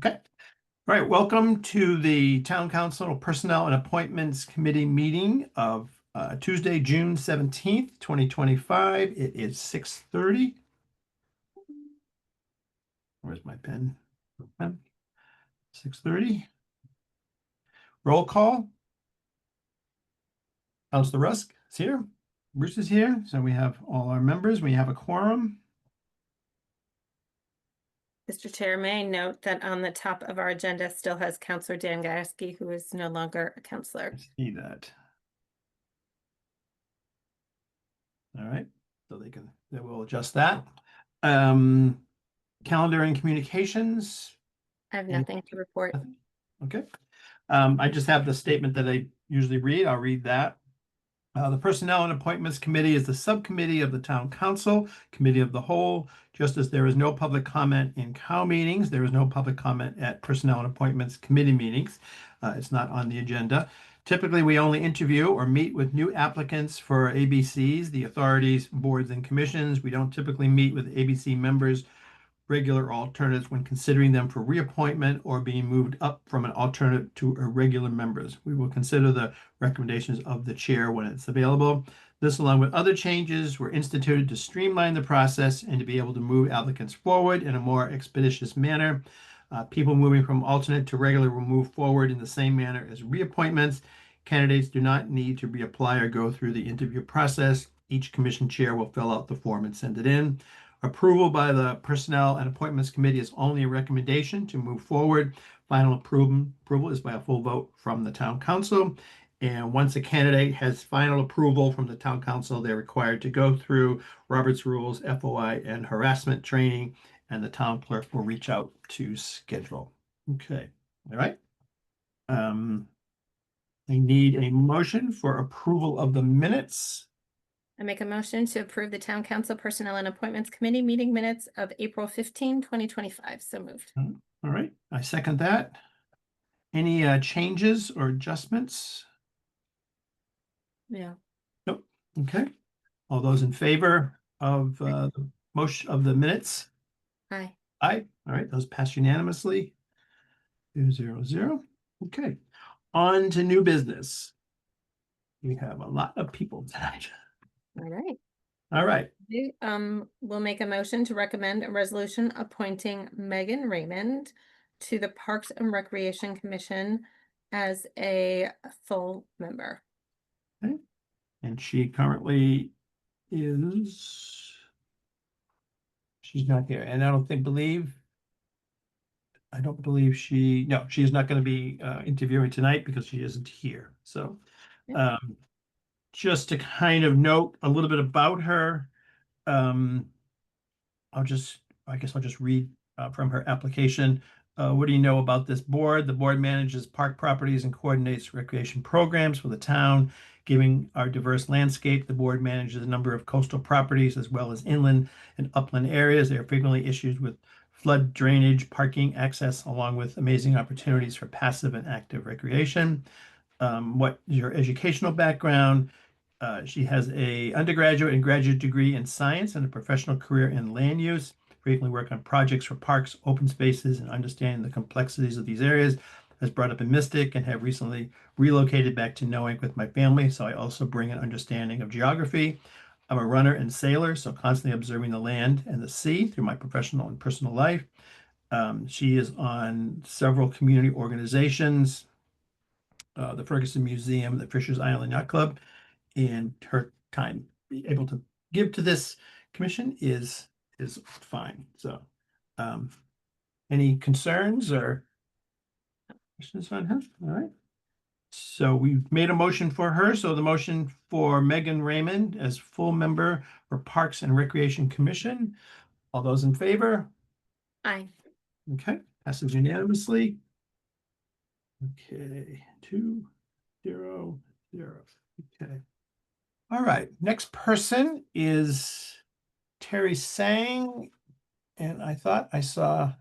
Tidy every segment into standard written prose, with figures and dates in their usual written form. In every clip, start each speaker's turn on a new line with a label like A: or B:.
A: Okay. All right. Welcome to the Town Council Personnel and Appointments Committee meeting of Tuesday, June 17th, 2025. It is 6:30. Where's my pen? 6:30. Roll call. Councilor Rusk is here. Bruce is here. So we have all our members. We have a quorum.
B: Mr. Chair, may I note that on the top of our agenda still has Counselor Dan Gaske, who is no longer a counselor.
A: I see that. All right. So they will adjust that. Calendar and communications.
B: I have nothing to report.
A: Okay. I just have the statement that I usually read. I'll read that. The Personnel and Appointments Committee is the subcommittee of the Town Council, Committee of the Whole. Just as there is no public comment in COW meetings, there is no public comment at Personnel and Appointments Committee meetings. It's not on the agenda. Typically, we only interview or meet with new applicants for ABCs, the authorities, boards, and commissions. We don't typically meet with ABC members, regular alternates, when considering them for reappointment or being moved up from an alternate to irregular members. We will consider the recommendations of the chair when it's available. This, along with other changes, were instituted to streamline the process and to be able to move applicants forward in a more expeditious manner. People moving from alternate to regular will move forward in the same manner as reappointments. Candidates do not need to reapply or go through the interview process. Each commission chair will fill out the form and send it in. Approval by the Personnel and Appointments Committee is only a recommendation to move forward. Final approval is by a full vote from the Town Council. And once a candidate has final approval from the Town Council, they're required to go through Robert's Rules, FOI, and harassment training, and the town clerk will reach out to schedule. Okay. All right. I need a motion for approval of the minutes.
B: I make a motion to approve the Town Council Personnel and Appointments Committee meeting minutes of April 15, 2025. So moved.
A: All right, I second that. Any changes or adjustments?
B: Yeah.
A: Nope. Okay. All those in favor of the motion of the minutes?
B: Aye.
A: Aye. All right, those pass unanimously. 2-0-0. Okay. On to new business. We have a lot of people tonight.
B: All right.
A: All right.
B: We'll make a motion to recommend a resolution appointing Megan Raymond to the Parks and Recreation Commission as a full member.
A: Okay. And she currently she's not here. And I don't believe she is not going to be interviewing tonight because she isn't here. So just to kind of note a little bit about her, I guess I'll just read from her application. What do you know about this board? The board manages park properties and coordinates recreation programs for the town. Given our diverse landscape, the board manages a number of coastal properties as well as inland and upland areas. There are frequently issues with flood drainage, parking access, along with amazing opportunities for passive and active recreation. What is your educational background? She has an undergraduate and graduate degree in science and a professional career in land use. Frequently work on projects for parks, open spaces, and understanding the complexities of these areas. I was brought up in Mystic and have recently relocated back to Noank with my family, so I also bring an understanding of geography. I'm a runner and sailor, so constantly observing the land and the sea through my professional and personal life. She is on several community organizations, the Ferguson Museum, the Fisher's Island Yacht Club, and her time able to give to this commission is fine. So, any concerns or questions on her? All right. So we've made a motion for her. So the motion for Megan Raymond as full member for Parks and Recreation Commission. All those in favor?
B: Aye.
A: Okay, passes unanimously. Okay, 2-0-0. Okay. All right, next person is Terry Sang, and I thought I saw,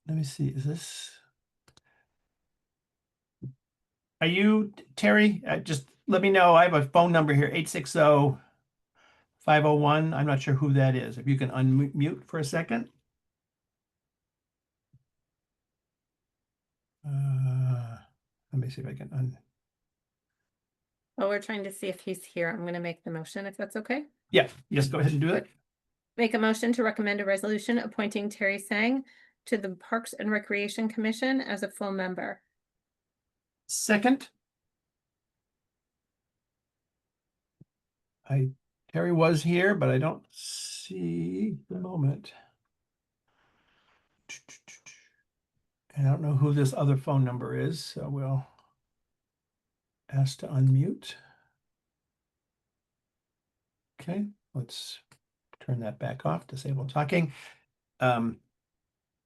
A: let me see, is this? Are you Terry? Just let me know. I have a phone number here, 860-501. I'm not sure who that is. If you can unmute for a second. Let me see if I can
B: Oh, we're trying to see if he's here. I'm gonna make the motion if that's okay.
A: yeah, yes, go ahead and do that.
B: Make a motion to recommend a resolution appointing Terry Sang to the Parks and Recreation Commission as a full member.
A: Second. Terry was here, but I don't see the moment. And I don't know who this other phone number is, so we'll ask to unmute. Okay, let's turn that back off, disable talking. Do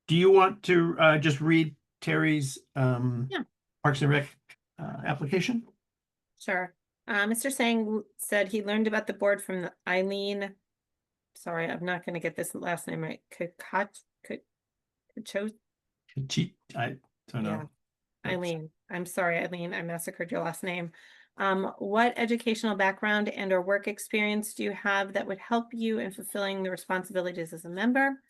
A: you want to just read Terry's
B: Yeah.
A: Parks and Rec application?
B: Sure. Mr. Sang said he learned about the board from Eileen. Sorry, I'm not gonna get this last name right.
A: I don't
B: Yeah.
A: know.
B: Eileen. I'm sorry, Eileen, I massacred your last name. What educational background and or work experience do you have that would help you in fulfilling the responsibilities as a member?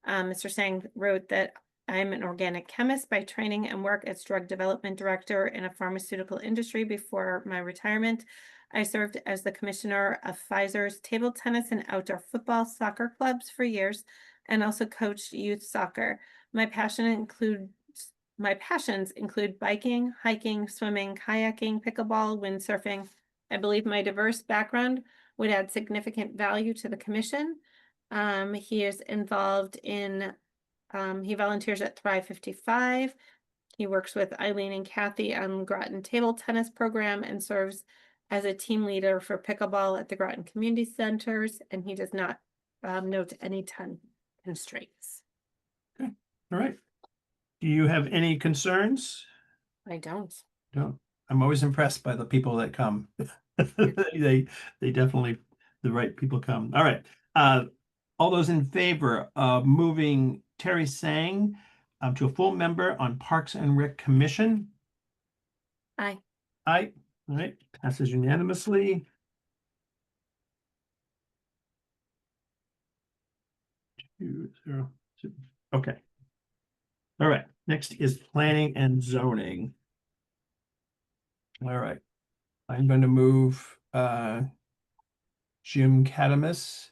B: Mr. Sang wrote that I'm an organic chemist by training and work as drug development director in a pharmaceutical industry before my retirement. I served as the commissioner of Pfizer's table tennis and outdoor football soccer clubs for years and also coached youth soccer. My passions include biking, hiking, swimming, kayaking, pickleball, windsurfing. I believe my diverse background would add significant value to the commission. He is involved in, he volunteers at Thrive 55. He works with Eileen and Kathy on Groton table tennis program and serves as a team leader for pickleball at the Groton Community Centers, and he does not note any time constraints.
A: Okay, all right. Do you have any concerns?
B: I don't.
A: No, I'm always impressed by the people that come. They definitely, the right people come. All right. All those in favor of moving Terry Sang to a full member on Parks and Rec Commission?
B: Aye.
A: Aye. All right, passes unanimously. 2-0. Okay. All right, next is planning and zoning. All right, I'm going to move Jim Cadamus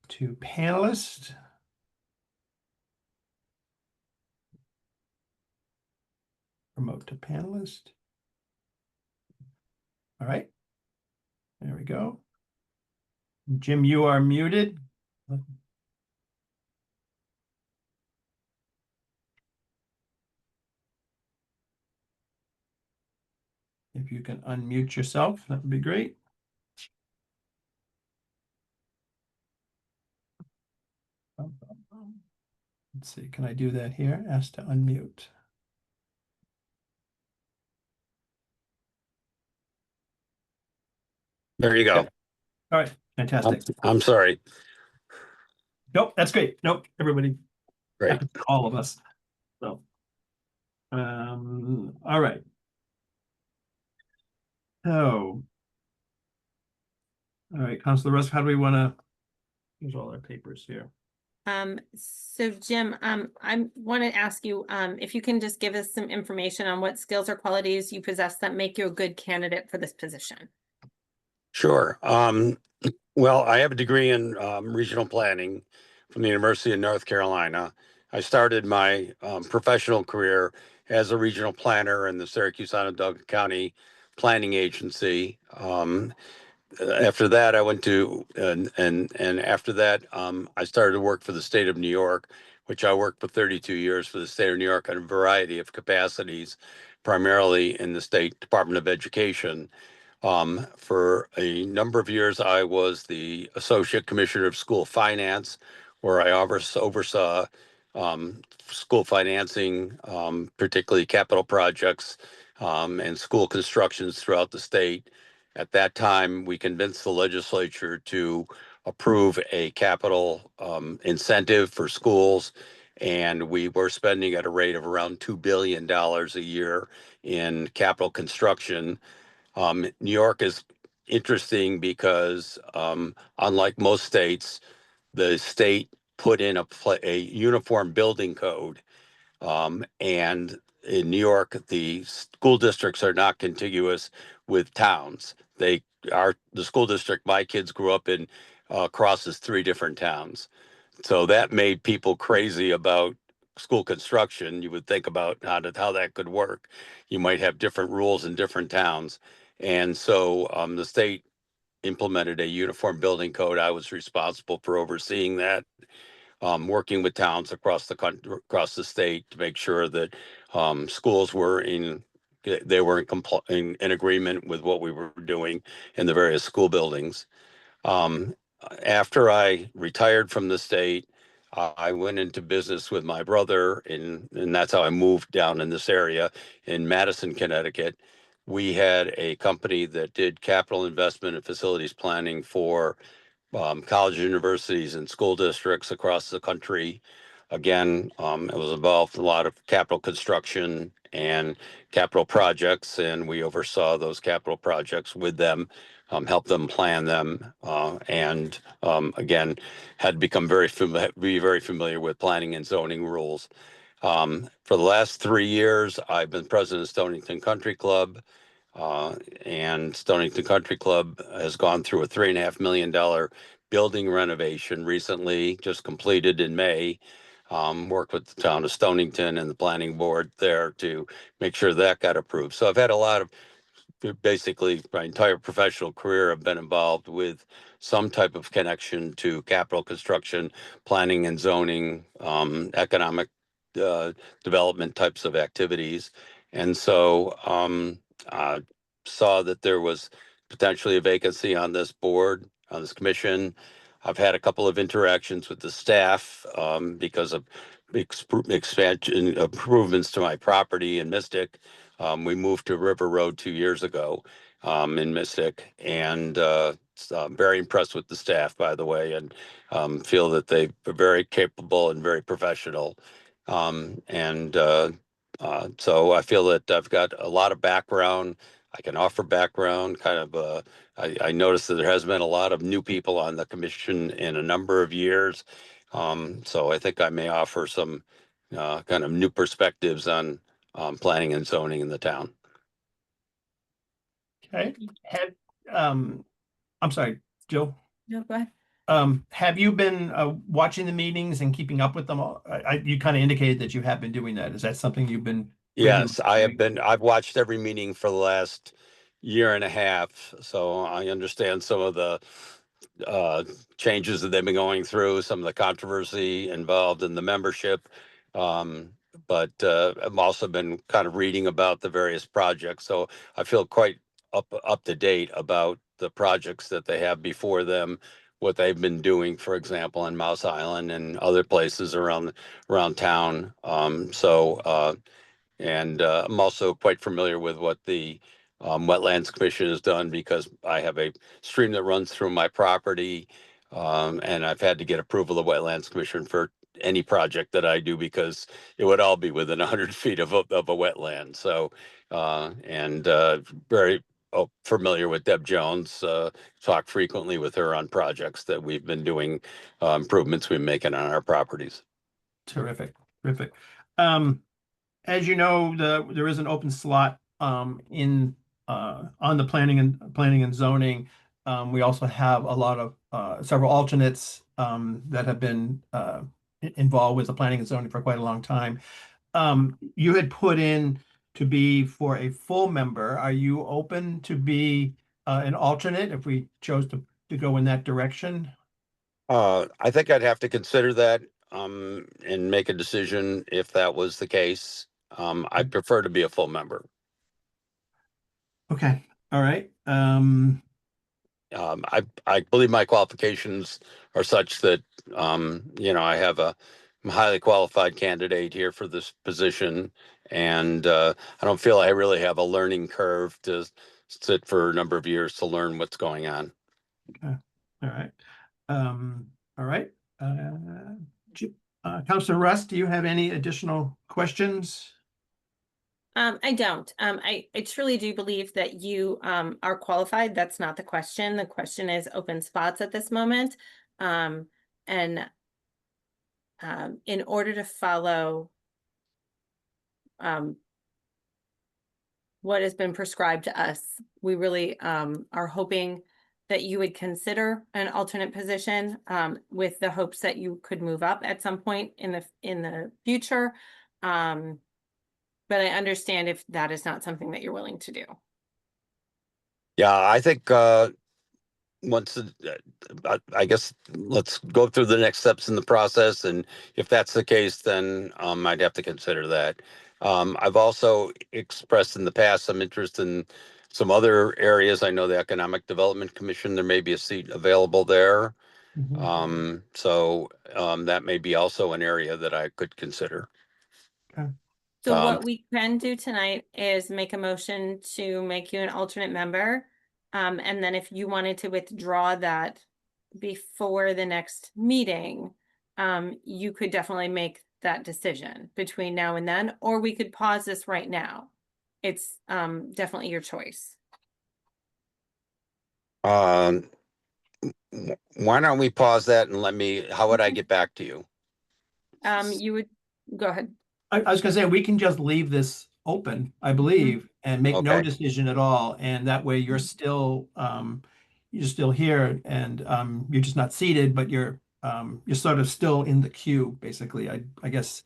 A: to panelist. Promote to panelist. All right, there we go. Jim, you are muted. If you can unmute yourself, that would be great. Let's see, can I do that here? Ask to unmute.
C: There you go.
A: All right, fantastic.
C: I'm sorry.
A: Nope, that's great. Nope, everybody,
C: Great.
A: all of us. So, all right. So, all right, Councilor Rusk, how do we want to, here's all our papers here.
B: So Jim, I want to ask you, if you can just give us some information on what skills or qualities you possess that make you a good candidate for this position.
C: Sure. Well, I have a degree in regional planning from the University of North Carolina. I started my professional career as a regional planner in the Syracuse-Onondaga County Planning Agency. After that, I went to and after that, I started to work for the state of New York, which I worked for 32 years for the state of New York in a variety of capacities, primarily in the State Department of Education. For a number of years, I was the Associate Commissioner of School Finance, where I oversaw school financing, particularly capital projects and school constructions throughout the state. At that time, we convinced the legislature to approve a capital incentive for schools, and we were spending at a rate of around $2 billion a year in capital construction. New York is interesting because, unlike most states, the state put in a uniform building code, and in New York, the school districts are not contiguous with towns. They are, the school district my kids grew up in crosses 3 different towns. So that made people crazy about school construction. You would think about how that could work. You might have different rules in different towns. And so the state implemented a uniform building code. I was responsible for overseeing that, working with towns across the country, across the state, to make sure that schools were they were in agreement with what we were doing in the various school buildings. Um, After I retired from the state, I went into business with my brother, and that's how I moved down in this area in Madison, Connecticut. We had a company that did capital investment and facilities planning for college universities and school districts across the country. Again, it was involved in a lot of capital construction and capital projects, and we oversaw those capital projects with them, helped them plan them, and again, had become be very familiar with planning and zoning rules. For the last 3 years, I've been president of Stonington Country Club. And Stonington Country Club has gone through a $3.5 million building renovation recently, just completed in May. Worked with the town of Stonington and the planning board there to make sure that got approved. So I've had a lot of, basically my entire professional career, I've been involved with some type of connection to capital construction, planning and zoning, economic development types of activities. And so saw that there was potentially a vacancy on this board, on this commission. I've had a couple of interactions with the staff because of expansion improvements to my property in Mystic. We moved to River Road 2 years ago in Mystic, and I'm very impressed with the staff, by the way, and feel that they are very capable and very professional. So I feel that I've got a lot of background. I can offer background, kind of. I noticed that there has been a lot of new people on the commission in a number of years. So I think I may offer some kind of new perspectives on planning and zoning in the town.
A: Okay. Have, I'm sorry, Joe.
B: No, go ahead.
A: Have you been watching the meetings and keeping up with them all? You kind of indicated that you have been doing that. Is that something you've been
C: Yes, I have
A: doing?
C: been. I've watched every meeting for the last year and a half, so I understand some of the uh, changes that they've been going through, some of the controversy involved in the membership. Um, but I've also been kind of reading about the various projects, so I feel quite up to date about the projects that they have before them, what they've been doing, for example, in Mouse Island and other places around town. And I'm also quite familiar with what the Wetlands Commission has done, because I have a stream that runs through my property. And I've had to get approval of the Wetlands Commission for any project that I do, because it would all be within 100 feet of a wetland. So, very familiar with Deb Jones, talk frequently with her on projects that we've been doing, improvements we're making on our properties.
A: Terrific, terrific. As you know, there is an open slot in on the planning and zoning. We also have a lot of several alternates that have been involved with the planning and zoning for quite a long time. You had put in to be for a full member. Are you open to be an alternate if we chose to go in that direction?
C: I think I'd have to consider that and make a decision if that was the case. I'd prefer to be a full member.
A: Okay, all right.
C: I believe my qualifications are such that I have I'm a highly qualified candidate here for this position, and I don't feel I really have a learning curve to sit for a number of years to learn what's going on.
A: Okay, all right. All right. Counselor Russ, do you have any additional questions?
B: I don't. I truly do believe that you are qualified. That's not the question. The question is open spots at this moment. And in order to follow what has been prescribed to us. We really are hoping that you would consider an alternate position with the hopes that you could move up at some point in the future. But I understand if that is not something that you're willing to do.
C: Yeah, I think I guess let's go through the next steps in the process, and if that's the case, then I'd have to consider that. I've also expressed in the past some interest in some other areas. I know the Economic Development Commission, there may be a seat available there. So that may be also an area that I could consider.
A: Okay.
B: So
C: Um,
B: what we can do tonight is make a motion to make you an alternate member. And then if you wanted to withdraw that before the next meeting, you could definitely make that decision between now and then, or we could pause this right now. It's definitely your choice.
C: um, why don't we pause that and how would I get back to you?
B: You would go ahead.
A: I was gonna say, we can just leave this open, I believe, and make no
C: Okay.
A: decision at all, and that way you're still here, and you're just not seated, but you're sort of still in the queue, basically. I guess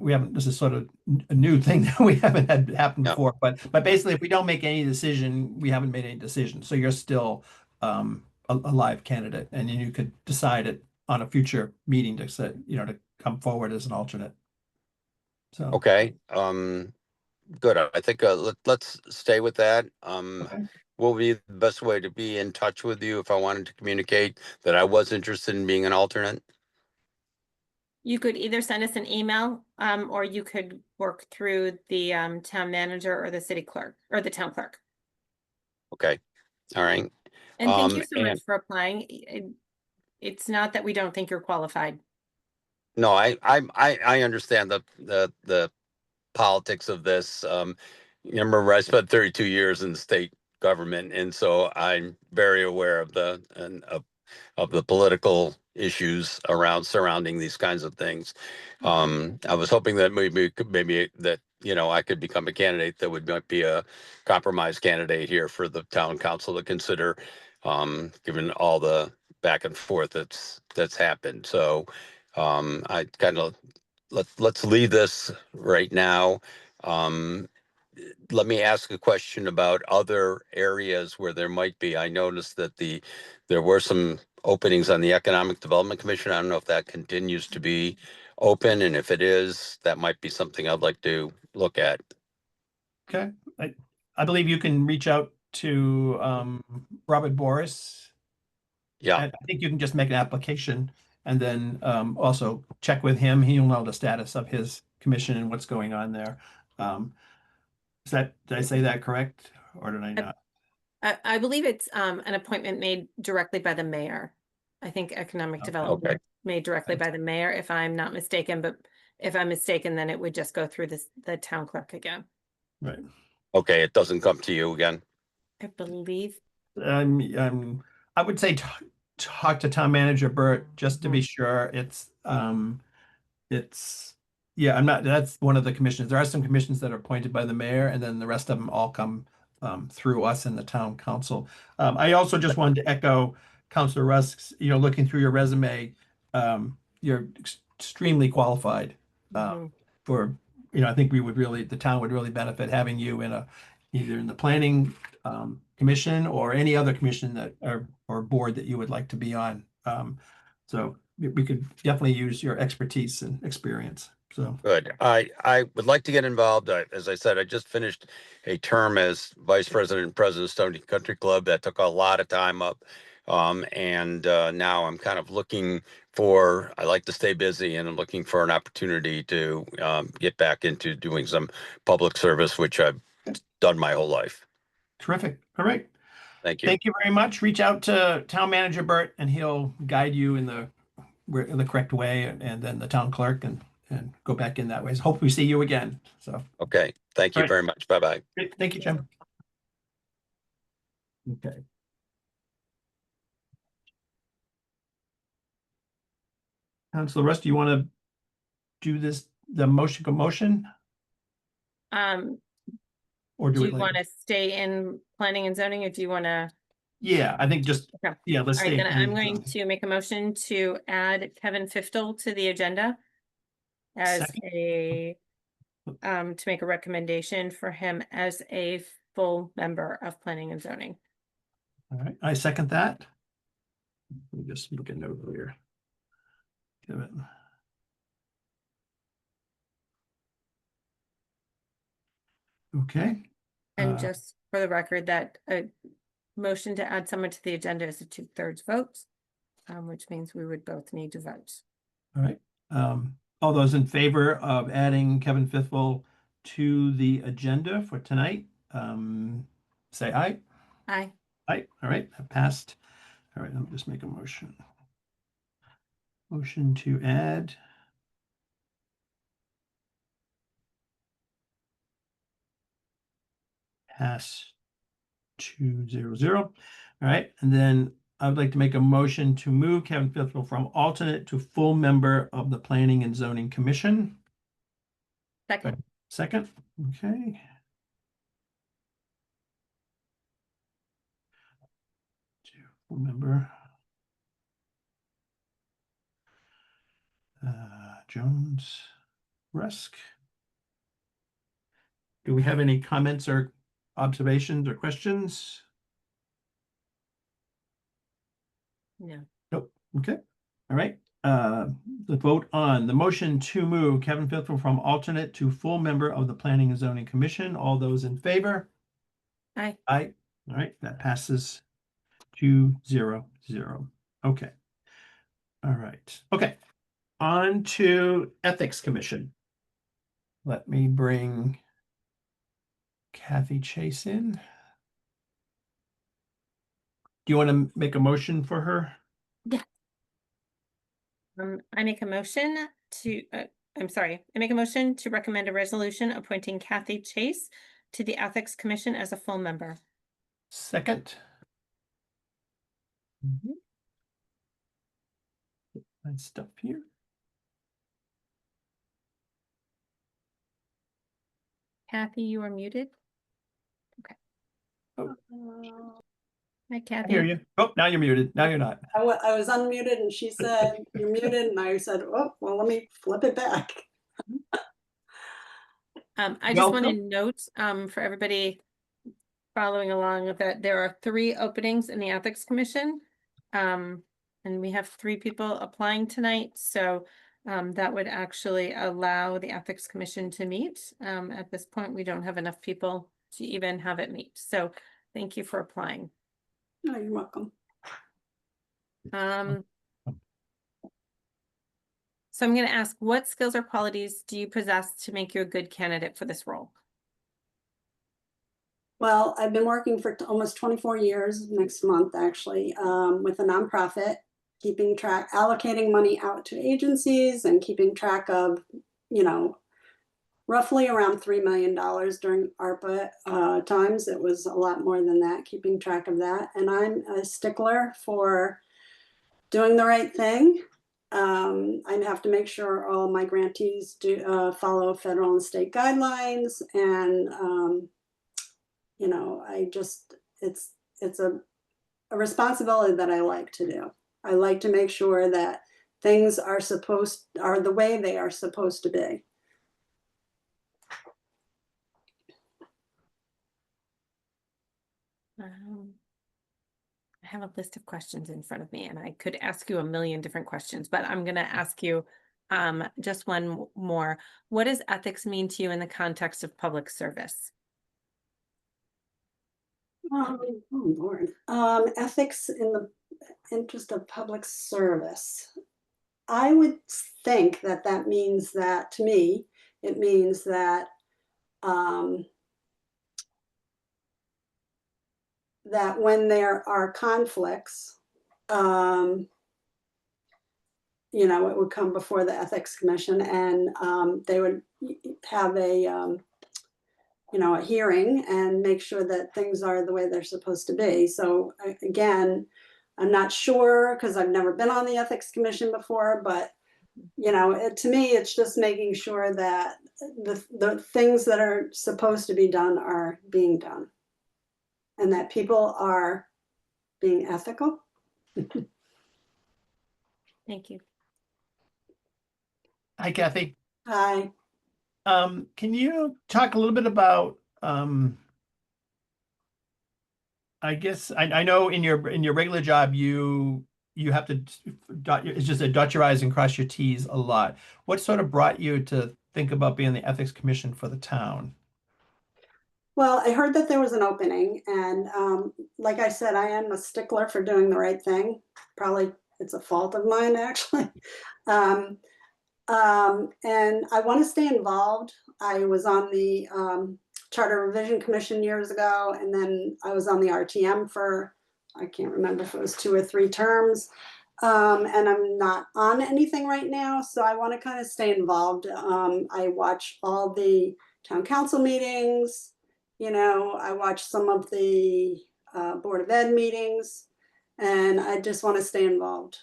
A: we haven't, this is sort of a new thing that we haven't had happen
C: Yeah.
A: before, but basically, if we don't make any decision, we haven't made any decision, so you're still a live candidate, and then you could decide it on a future meeting to say, to come forward as an alternate. So.
C: Okay. Good. I think let's stay with that.
A: Okay.
C: What would be the best way to be in touch with you if I wanted to communicate that I was interested in being an alternate?
B: You could either send us an email, or you could work through the town manager or the city clerk or the town clerk.
C: Okay. All right.
B: And thank you so much
C: And
B: for applying. It's not that we don't think you're qualified.
C: no, I understand the politics of this. Remember, I spent 32 years in the state government, and so I'm very aware of the political issues surrounding these kinds of things. I was hoping that maybe that I could become a candidate that might be a compromise candidate here for the town council to consider, given all the back and forth that's happened. So I kind of let's leave this right now. Um, Let me ask a question about other areas where there might be. I noticed that there were some openings on the Economic Development Commission. I don't know if that continues to be open, and if it is, that might be something I'd like to look at.
A: Okay. I believe you can reach out to Robert Boris.
C: Yeah.
A: And I think you can just make an application and then also check with him. He'll know the status of his commission and what's going on there. Did I say that correct, or did I not?
B: I believe it's an appointment made directly by the mayor. I think economic development
C: Okay.
B: made directly by the mayor, if I'm not mistaken, but if I'm mistaken, then it would just go through the town clerk again.
A: Right.
C: Okay. It doesn't come to you again.
B: I believe.
A: I would say talk to town manager Bert just to be
B: Mhm.
A: sure. It's yeah, I'm not, that's one of the commissions. There are some commissions that are appointed by the mayor, and then the rest of them all come through us in the town council. I also just wanted to echo Councilor Rusk's, looking through your resume, you're extremely qualified
B: Mhm.
A: for, I think the town would really benefit having you either in the planning commission or any other commission that or board that you would like to be on. So we could definitely use your expertise and experience. So,
C: Good. I would like to get involved. As I said, I just finished a term as vice president and president of Stony Country Club. That took a lot of time up. And now I'm kind of I like to stay busy, and I'm looking for an opportunity to get back into doing some public service, which I've done my whole life.
A: terrific. All right.
C: Thank you.
A: Thank you very much. Reach out to town manager Bert and he'll guide you in the correct way, and then the town clerk, and go back in that way. So hope we see you again. So,
C: Okay. Thank
A: all
C: you
A: right.
C: very much. Bye-bye.
A: Great. Thank you, Jim. Okay. Councilor Rust, do you want to do the motion?
B: Um,
A: or
B: Do
A: do
B: you
A: it
B: want
A: later?
B: to stay in planning and zoning, or do you want to?
A: Yeah, I think just,
B: Okay.
A: yeah, let's
B: All right,
A: stay.
B: then I'm going to make a motion to add Kevin Fiftel to the agenda as
A: Second.
B: a, to make a recommendation for him as a full member of planning and zoning.
A: All right, I second that. Let me just make a note here. Give it. Okay.
B: And
A: Uh,
B: just for the record, that a motion to add someone to the agenda is a 2/3 vote, which means we would both need to vote.
A: All right. All those in favor of adding Kevin Fithwell to the agenda for tonight, say aye.
B: Aye.
A: Aye. All right, that passed. All right, let me just make a motion. Motion to add. Pass 200. All right, and then I would like to make a motion to move Kevin Fithwell from alternate to full member of the Planning and Zoning Commission.
B: Second.
A: Second, okay. Full member. Jones, Rusk. Do we have any comments or observations or questions?
B: No.
A: Nope. Okay. All right. The vote on the motion to move Kevin Fithwell from alternate to full member of the Planning and Zoning Commission. All those in favor?
B: Aye.
A: Aye. All right, that passes 200. Okay. All right. Okay. On to Ethics Commission. Let me bring Kathy Chase in. Do you want to make a motion for her?
B: I make a motion to, I'm sorry, I make a motion to recommend a resolution appointing Kathy Chase to the Ethics Commission as a full member.
A: Second. That stuff here.
B: Kathy, you are muted.
A: Oh.
B: Hi,
A: I
B: Kathy.
A: hear you. Oh, now you're muted. Now you're not.
D: I was unmuted and she said, you're muted, and I said, oh, well, let me flip it back.
B: I just want to
A: Welcome.
B: note, for everybody following along that there are 3 openings in the Ethics Commission. And we have 3 people applying tonight, so that would actually allow the Ethics Commission to meet. At this point, we don't have enough people to even have it meet, so thank you for applying.
D: Oh, you're welcome.
B: So I'm going to ask, what skills or qualities do you possess to make you a good candidate for this role?
D: Well, I've been working for almost 24 years, next month actually, with a nonprofit, keeping track, allocating money out to agencies and keeping track of, you know, roughly around $3 million during ARPA times. It was a lot more than that, keeping track of that. And I'm a stickler for doing the right thing. I have to make sure all my grantees do follow federal and state guidelines, and you know, it's a responsibility that I like to do. I like to make sure that things are the way they are supposed to be.
B: I have a list of questions in front of me, and I could ask you a million different questions, but I'm going to ask you just one more. What does ethics mean to you in the context of public service?
D: Oh Lord. Ethics in the interest of public service. I would think that that means that, to me, it means that that when there are conflicts, you know, it would come before the Ethics Commission, and they would have a, you know, a hearing and make sure that things are the way they're supposed to be. So again, I'm not sure because I've never been on the Ethics Commission before, but you know, to me, it's just making sure that the things that are supposed to be done are being done, and that people are being ethical.
B: Thank you.
A: Hi, Kathy.
D: Hi.
A: Can you talk a little bit about, I guess, I know in your regular job, you have to it's just a dot your I's and cross your T's a lot. What sort of brought you to think about being the ethics commission for the town?
D: Well, I heard that there was an opening, and like I said, I am a stickler for doing the right thing. Probably it's a fault of mine, actually. um, and I want to stay involved. I was on the Charter Revision Commission years ago, and then I was on the RTM for, I can't remember if it was 2 or 3 terms. And I'm not on anything right now, so I want to kind of stay involved. I watch all the town council meetings. I watch some of the Board of Ed meetings, and I just want to stay involved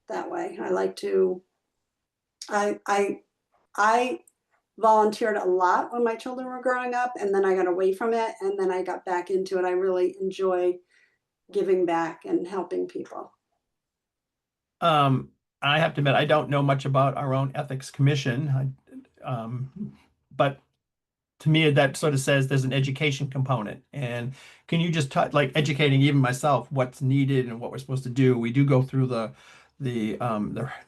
D: that way. I like to, I volunteered a lot when my children were growing up, and then I got away from it, and then I got back into it. I really enjoy giving back and helping people.
A: I have to admit, I don't know much about our own ethics commission, but to me, that sort of says there's an education component. And can you just talk, like educating even myself, what's needed and what we're supposed to do? We do go through the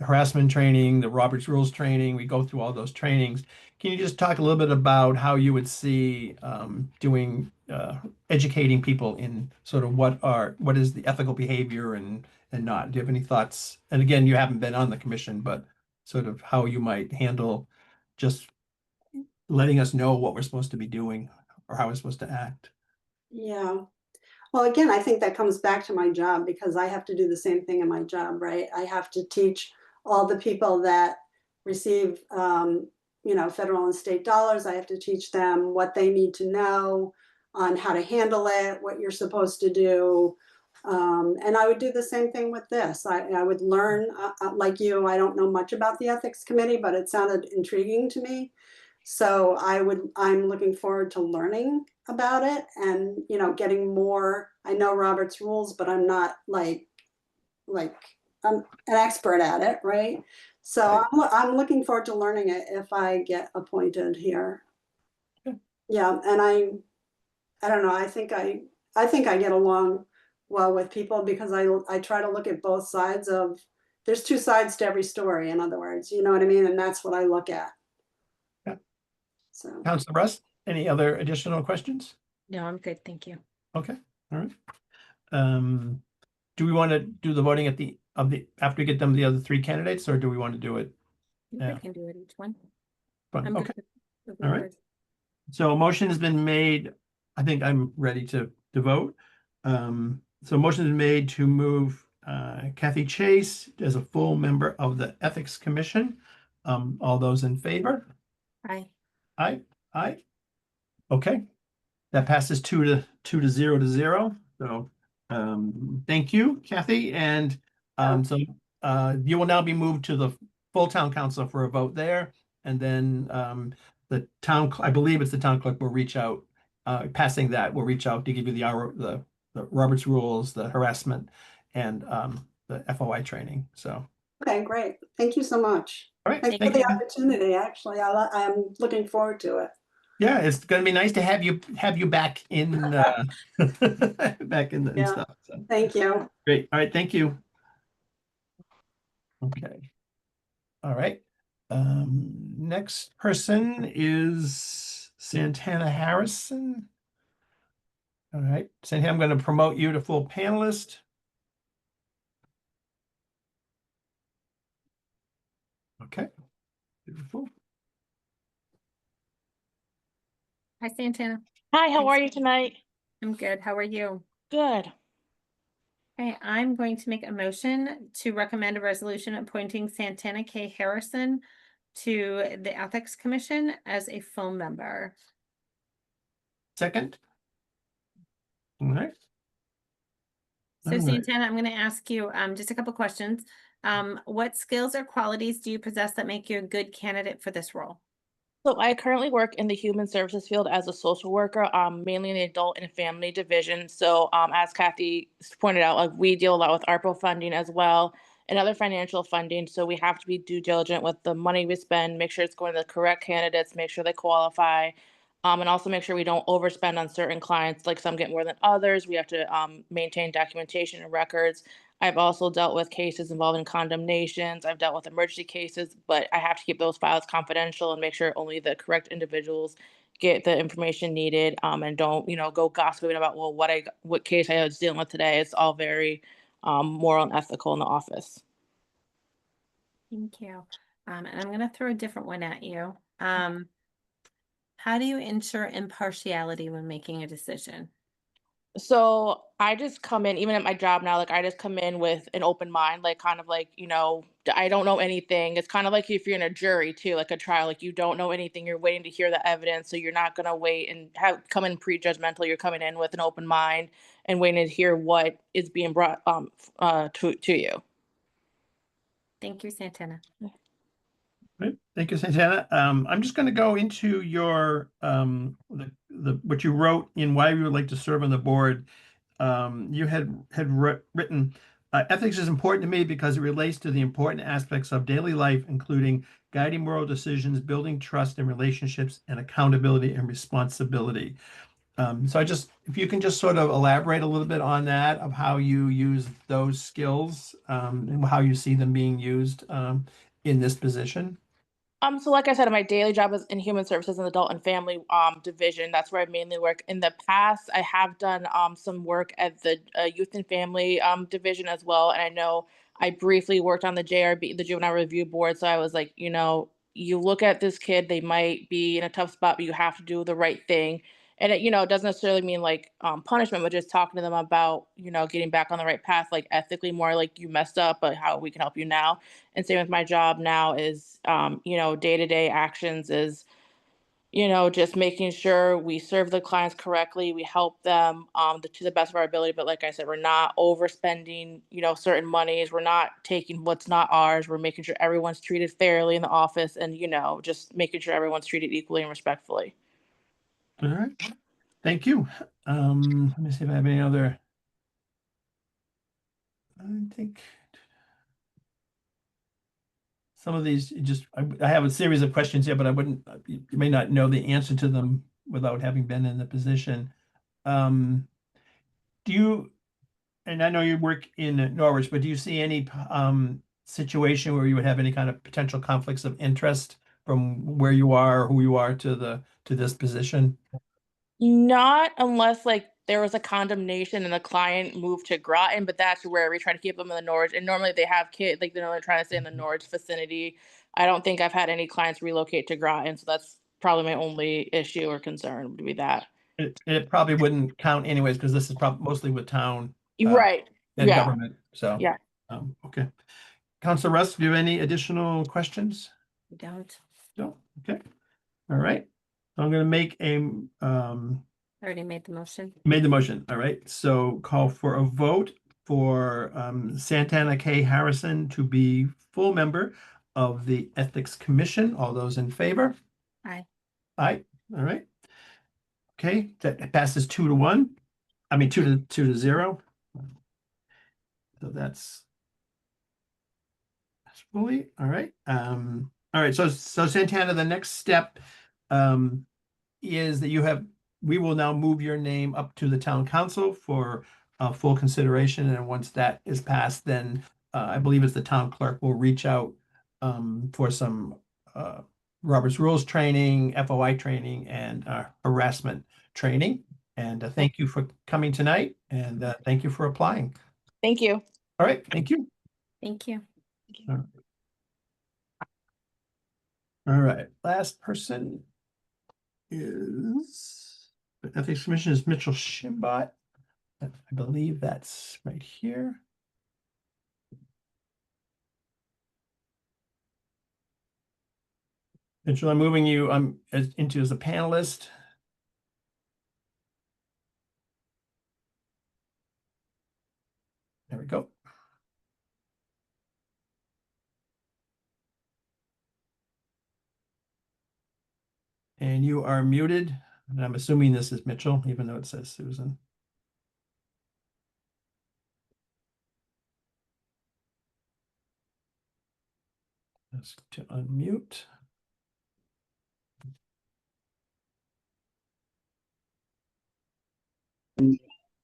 A: harassment training, the Robert's Rules training. We go through all those trainings. Can you just talk a little bit about how you would see doing educating people in sort of what is the ethical behavior and not? Do you have any thoughts? And again, you haven't been on the commission, but sort of how you might handle just letting us know what we're supposed to be doing or how we're supposed to act.
D: Yeah. Well, again, I think that comes back to my job, because I have to do the same thing in my job, right? I have to teach all the people that receive, federal and state dollars. I have to teach them what they need to know on how to handle it, what you're supposed to do. And I would do the same thing with this. I would learn, like you, I don't know much about the ethics committee, but it sounded intriguing to me. So I'm looking forward to learning about it and, getting more. I know Robert's rules, but I'm not like I'm an expert at it, right? So
A: Right.
D: I'm looking forward to learning it if I get appointed here.
A: Yeah.
D: Yeah, and I don't know, I think I get along well with people, because I try to look at both sides of, there's 2 sides to every story, in other words, you know what I mean? And that's what I look at.
A: Yeah.
D: So.
A: Councilor Rust, any other additional questions?
B: No, I'm good. Thank you.
A: Okay, all right. Do we want to do the voting after we get them the other 3 candidates, or do we want to do it?
B: We can do it each one.
A: Fine,
B: I'm
A: okay,
B: good with
A: all right.
B: whatever.
A: So a motion has been made. I think I'm ready to vote. So a motion is made to move Kathy Chase as a full member of the Ethics Commission. All those in favor?
B: Aye.
A: Aye, aye. Okay, that passes 2 to 0. So, thank you, Kathy. And so you will now be moved to the full town council for a vote there. And then the town, I believe it's the town clerk will reach out, passing that, will reach out to give you the Robert's rules, the harassment, and the FOI training. So,
D: Okay, great. Thank you so much.
A: all right,
D: Thanks for
A: thank
D: the
A: you.
D: opportunity. Actually, I'm looking forward to it.
A: Yeah, it's going to be nice to have you back in back in
D: Yeah.
A: stuff. So.
D: Thank you.
A: Great. All right. Thank you. Okay. All right. Next person is Santana Harrison. All right. Santana, I'm going to promote you to full panelist. Okay. Beautiful.
B: Hi, Santana.
E: Hi, how
B: Thanks.
E: are you tonight?
B: I'm good. How are you?
E: Good.
B: Okay, I'm going to make a motion to recommend a resolution appointing Santana K. Harrison to the Ethics Commission as a full member.
A: Second. All right.
B: So
A: All right.
B: Santana, I'm going to ask you just a couple questions. What skills or qualities do you possess that make you a good candidate for this role?
E: So I currently work in the human services field as a social worker, mainly in the adult and family division. So, as Kathy pointed out, like we deal a lot with ARPA funding as well and other financial funding. So we have to be due diligent with the money we spend, make sure it's going to the correct candidates, make sure they qualify, and also make sure we don't overspend on certain clients. Like some get more than others. We have to maintain documentation and records. I've also dealt with cases involving condemnations. I've dealt with emergency cases, but I have to keep those files confidential and make sure only the correct individuals get the information needed, and don't, go gossiping about, well, what case I was dealing with today. It's all very moral and ethical in the office.
B: Thank you. And I'm going to throw a different one at you. How do you ensure impartiality when making a decision?
E: So I just come in, even at my job now, like I just come in with an open mind, like kind of like, I don't know anything. It's kind of like if you're in a jury too, like a trial, like you don't know anything. You're waiting to hear the evidence. So you're not gonna wait and come in prejudgmental. You're coming in with an open mind and waiting to hear what is being brought to you.
B: Thank you, Santana.
A: Right. Thank you, Santana. I'm just going to go into your the what you wrote in why you would like to serve on the board. You had written, ethics is important to me because it relates to the important aspects of daily life, including guiding moral decisions, building trust and relationships, and accountability and responsibility. So if you can just sort of elaborate a little bit on that, of how you use those skills, and how you see them being used in this position.
E: So like I said, my daily job is in human services and adult and family division. That's where I mainly work. In the past, I have done some work at the youth and family division as well. And I know I briefly worked on the JRB, the Juvenile Review Board. So I was like, you look at this kid, they might be in a tough spot, but you have to do the right thing. And it doesn't necessarily mean like punishment, but just talking to them about, getting back on the right path, like ethically, more like you messed up, but how we can help you now. And same with my job now is, day-to-day actions is, just making sure we serve the clients correctly, we help them to the best of our ability. But like I said, we're not overspending, certain monies. We're not taking what's not ours. We're making sure everyone's treated fairly in the office and, just making sure everyone's treated equally and respectfully.
A: All right. Thank you. Let me see if I have any other. I think some of these I have a series of questions here, but I wouldn't, you may not know the answer to them without having been in the position. Do you, and I know you work in Norwich, but do you see any situation where you would have any kind of potential conflicts of interest from where you are or who you are to this position?
E: Not unless like there was a condemnation and the client moved to Groton, but that's where we try to keep them in the Norwich. And normally they have kids, like they're trying to stay in the Norwich vicinity. I don't think I've had any clients relocate to Groton, so that's probably my only issue or concern would be that.
A: It probably wouldn't count anyways, because this is probably mostly with town
E: Right.
A: and
E: Yeah.
A: government. So,
E: Yeah.
A: okay. Councilor Russ, do you have any additional questions?
B: You don't.
A: No? Okay. All right. So I'm going to make
B: I already made the motion.
A: made the motion. All right. So call for a vote for Santana K. Harrison to be full member of the Ethics Commission. All those in favor?
B: Aye.
A: Aye. All right. Okay, that passes 2-1. I mean, 2-0. So that's fully all right. All right. So Santana, the next step is that we will now move your name up to the town council for full consideration. And once that is passed, then I believe it's the town clerk will reach out for some Robert's Rules training, FOI training, and harassment training. And thank you for coming tonight, and thank you for applying.
E: Thank you.
A: All right, thank you.
B: Thank you.
A: All right, last person is the Ethics Commission is Mitchell Shimbot. I believe that's right here. Mitchell, I'm moving you into as a panelist. There we go. And you are muted. And I'm assuming this is Mitchell, even though it says Susan. Ask to unmute. There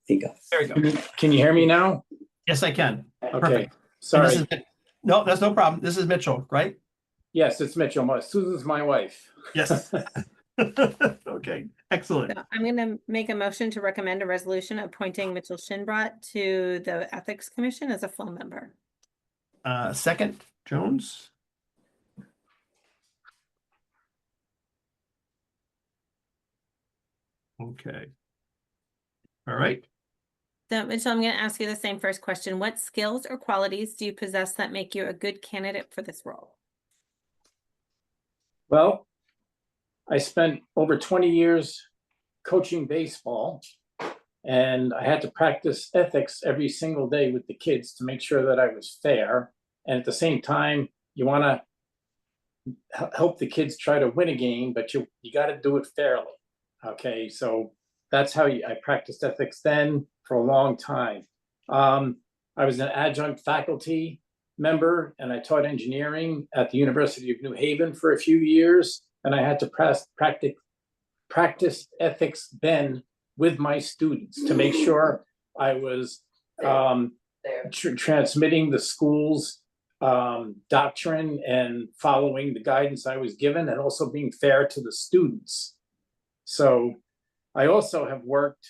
A: you go.
F: Can you hear me now?
A: Yes, I can.
F: Okay,
A: Perfect. And
F: sorry.
A: this is, no, that's no problem. This is Mitchell, right?
F: Yes, it's Mitchell. Susan's my wife.
A: Yes. Okay, excellent.
B: So I'm going to make a motion to recommend a resolution appointing Mitchell Shinbrot to the Ethics Commission as a full member.
A: Second, Jones. Okay. All right.
B: So Mitchell, I'm going to ask you the same first question. What skills or qualities do you possess that make you a good candidate for this role?
F: Well, I spent over 20 years coaching baseball, and I had to practice ethics every single day with the kids to make sure that I was fair. And at the same time, you want to help the kids try to win a game, but you got to do it fairly. Okay, so that's how I practiced ethics then for a long time. I was an adjunct faculty member, and I taught engineering at the University of New Haven for a few years, and I had to practice ethics then with my students to make sure I was transmitting the school's doctrine and following the guidance I was given, and also being fair to the students. So I also have worked,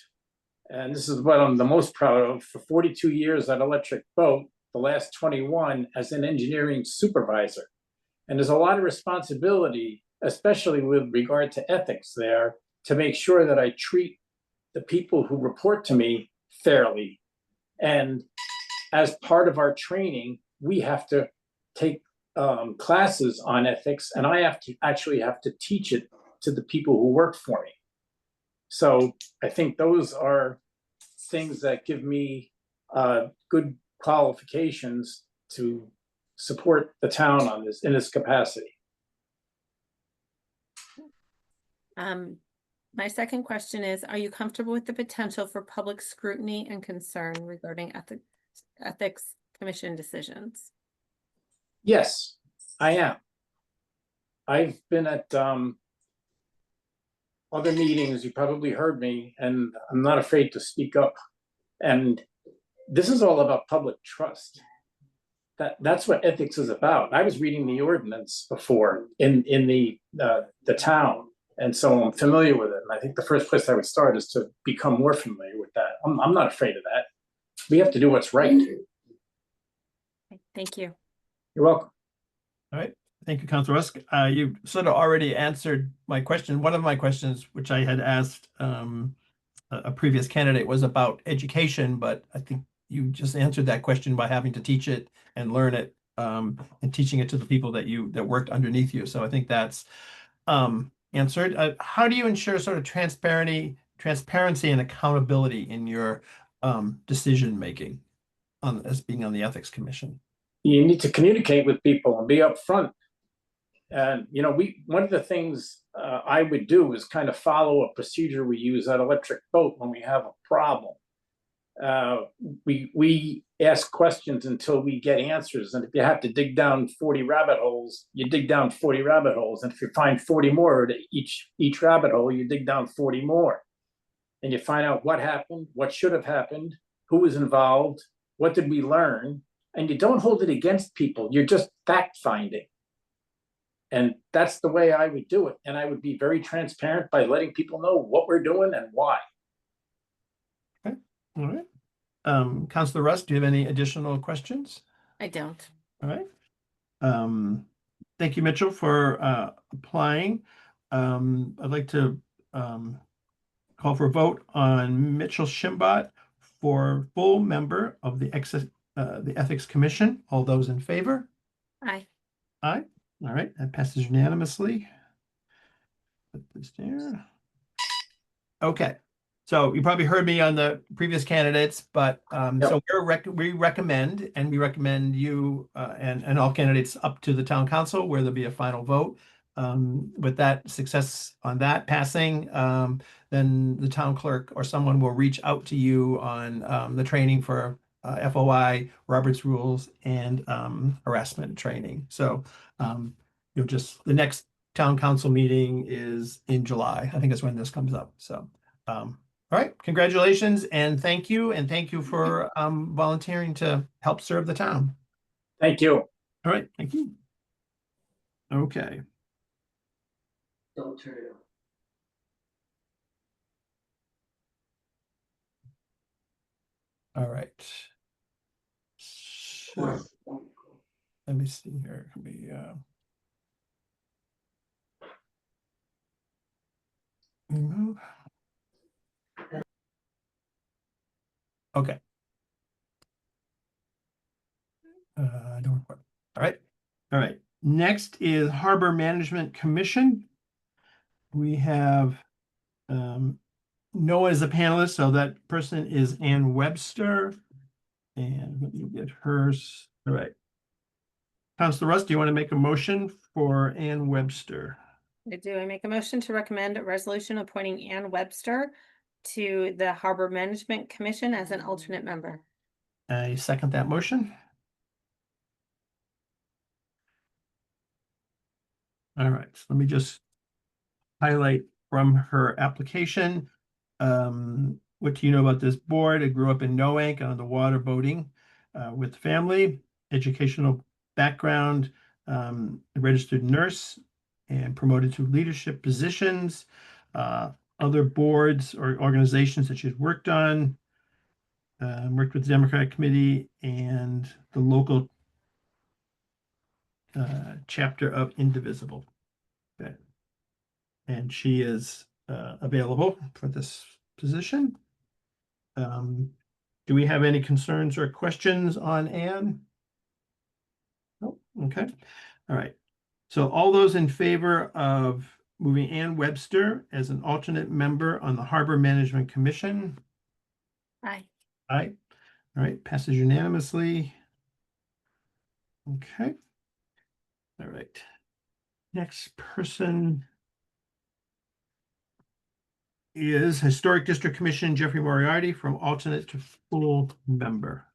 F: and this is what I'm the most proud of, for 42 years at Electric Boat, the last 21 as an engineering supervisor. And there's a lot of responsibility, especially with regard to ethics there, to make sure that I treat the people who report to me fairly. And as part of our training, we have to take classes on ethics, and I have to teach it to the people who work for me. So I think those are things that give me good qualifications to support the town on this in this capacity.
B: My second question is, are you comfortable with the potential for public scrutiny and concern regarding ethics commission decisions?
F: Yes, I am. I've been at other meetings, you probably heard me, and I'm not afraid to speak up. And this is all about public trust. That's what ethics is about. I was reading the ordinance before in the town, and so I'm familiar with it. And I think the first place I would start is to become more familiar with that. I'm not afraid of that. We have to do what's right.
B: Okay, thank you.
F: You're welcome.
A: All right. Thank you, Councilor Rusk. You sort of already answered my question. One of my questions, which I had asked a previous candidate, was about education, but I think you just answered that question by having to teach it and learn it, and teaching it to the people that worked underneath you. So I think that's answered. How do you ensure sort of transparency and accountability in your decision making as being on the Ethics Commission?
F: You need to communicate with people and be upfront. And one of the things I would do is kind of follow a procedure we use at Electric Boat when we have a problem. We ask questions until we get answers, and if you have to dig down 40 rabbit holes, you dig down 40 rabbit holes, and if you find 40 more to each rabbit hole, you dig down 40 more, and you find out what happened, what should have happened, who was involved, what did we learn, and you don't hold it against people. You're just fact finding. And that's the way I would do it. And I would be very transparent by letting people know what we're doing and why.
A: Okay. All right. Councilor Rusk, do you have any additional questions?
B: I don't.
A: All right. Thank you, Mitchell, for applying. I'd like to call for a vote on Mitchell Shinbrot for full member of the Ethics Commission. All those in favor?
B: Aye.
A: Aye. All right, that passes unanimously. Put this there. Okay, so you probably heard me on the previous candidates, but so we recommend you and all candidates up to the town council where there'll be a final vote. with that success on that passing, then the town clerk or someone will reach out to you on the training for FOI, Robert's Rules, and harassment training. So you'll just, the next town council meeting is in July. I think that's when this comes up. So, all right, congratulations and thank you. And thank you for volunteering to help serve the town.
F: Thank you.
A: All right, thank you. Okay.
G: Don't turn it on.
A: All right. So, let me see here. Can we remove? Okay. Don't record. All right. All right. Next is Harbor Management Commission. We have Noah as a panelist, so that person is Ann Webster. And let me get hers. All right. Councilor Russ, do you want to make a motion for Ann Webster?
B: I do. I make a motion to recommend a resolution appointing Ann Webster to the Harbor Management Commission as an alternate member.
A: I second that motion. All right, so let me just highlight from her application. What do you know about this board? I grew up in Noank on the water boating with family, educational background, a registered nurse, and promoted to leadership positions. Other boards or organizations that she's worked on, worked with the Democratic Committee and the local chapter of Indivisible. Okay. And she is available for this position. Do we have any concerns or questions on Ann? Oh, okay. All right. So all those in favor of moving Ann Webster as an alternate member on the Harbor Management Commission?
B: Aye.
A: Aye. All right, passes unanimously. Okay. All right. Next person is Historic District Commission Jeffrey Moriarty from alternate to full member.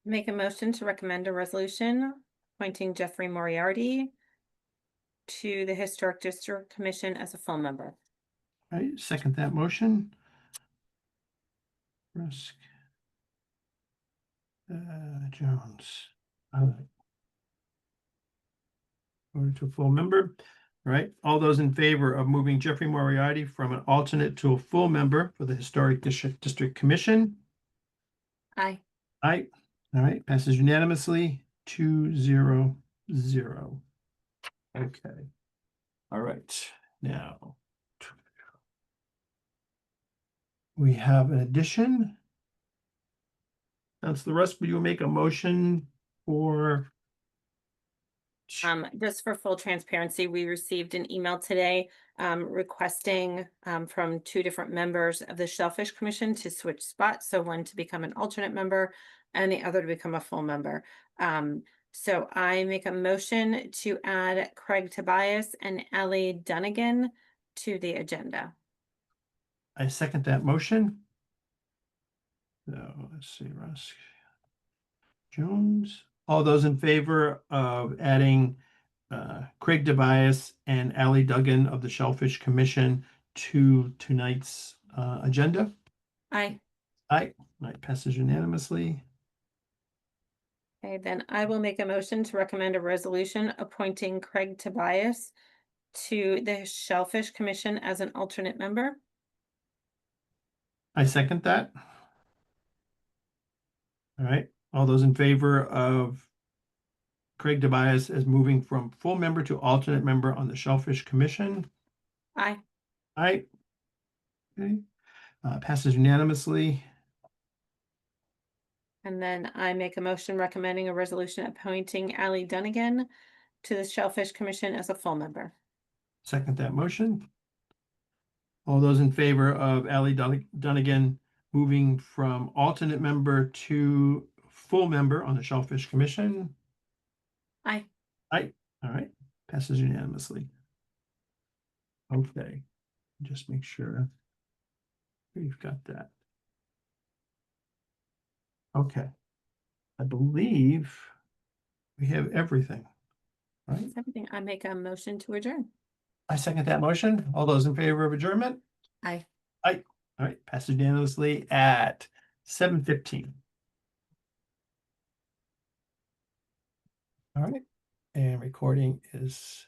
B: Make a motion to recommend a resolution appointing Jeffrey Moriarty to the Historic District Commission as a full member.
A: All right, second that motion. Rusk. Jones. All right. Order to a full member. All right, all those in favor of moving Jeffrey Moriarty from an alternate to a full member for the Historic District Commission?
B: Aye.
A: Aye. All right, passes unanimously, 2-0-0. Okay. All right, now we have an addition. Councilor Rusk, will you make a motion for?
B: Just for full transparency, we received an email today requesting from two different members of the Shellfish Commission to switch spots. So one to become an alternate member and the other to become a full member. So I make a motion to add Craig Tobias and Ellie Dunnigan to the agenda.
A: I second that motion. So let's see, Rusk. Jones. All those in favor of adding Craig Tobias and Ally Duggan of the Shellfish Commission to tonight's agenda?
B: Aye.
A: Aye. Aye, passes unanimously.
B: Okay, then I will make a motion to recommend a resolution appointing Craig Tobias to the Shellfish Commission as an alternate member.
A: I second that. All right, all those in favor of Craig Tobias as moving from full member to alternate member on the Shellfish Commission?
B: Aye.
A: Aye. Okay, passes unanimously.
B: And then I make a motion recommending a resolution appointing Ally Dunnigan to the Shellfish Commission as a full member.
A: Second that motion. All those in favor of Ally Dunnigan moving from alternate member to full member on the Shellfish Commission?
B: Aye.
A: Aye. All right. Passes unanimously. Okay, just make sure we've got that. Okay, I believe we have everything, right?
B: That's everything. I make a motion to adjourn.
A: I second that motion. All those in favor of adjournment?
B: Aye.
A: Aye. All right, passes unanimously at 7:15. All right, and recording is